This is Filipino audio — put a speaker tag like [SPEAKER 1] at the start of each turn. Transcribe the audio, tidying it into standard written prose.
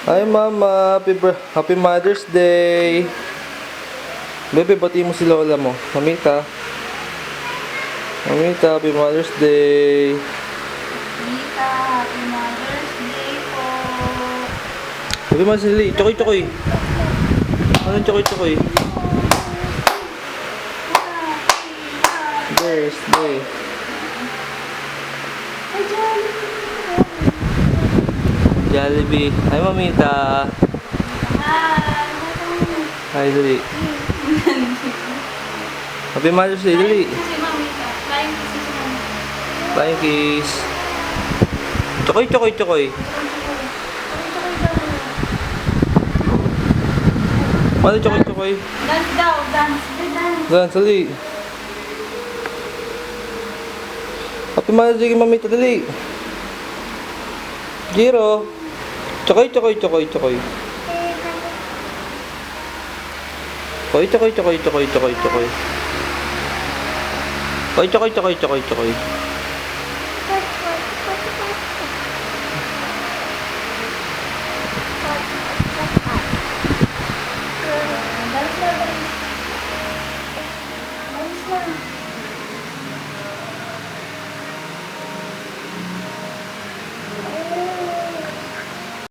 [SPEAKER 1] Hi, Mama. Happy Mother's Day. Bebe, bati mo si Lola mo. Mamita. Mamita, Happy Mother's Day.
[SPEAKER 2] Mita, Happy Mother's Day po.
[SPEAKER 1] Happy Mother's Day. Chokoy. Anong chokoy? Birthday. Jollibee. Hi, Mamita. Hi, dali. Happy Mother's Day, dali.
[SPEAKER 2] Si Mamita. Flying kiss si Mamita.
[SPEAKER 1] Flying kiss. Chokoy. Ano chokoy?
[SPEAKER 2] Dance daw, dance.
[SPEAKER 1] Dance, dali. Happy Mother's Day, Mamita, dali. Jiro. Chokoy. Chokoy. Chokoy.
[SPEAKER 2] Dance na.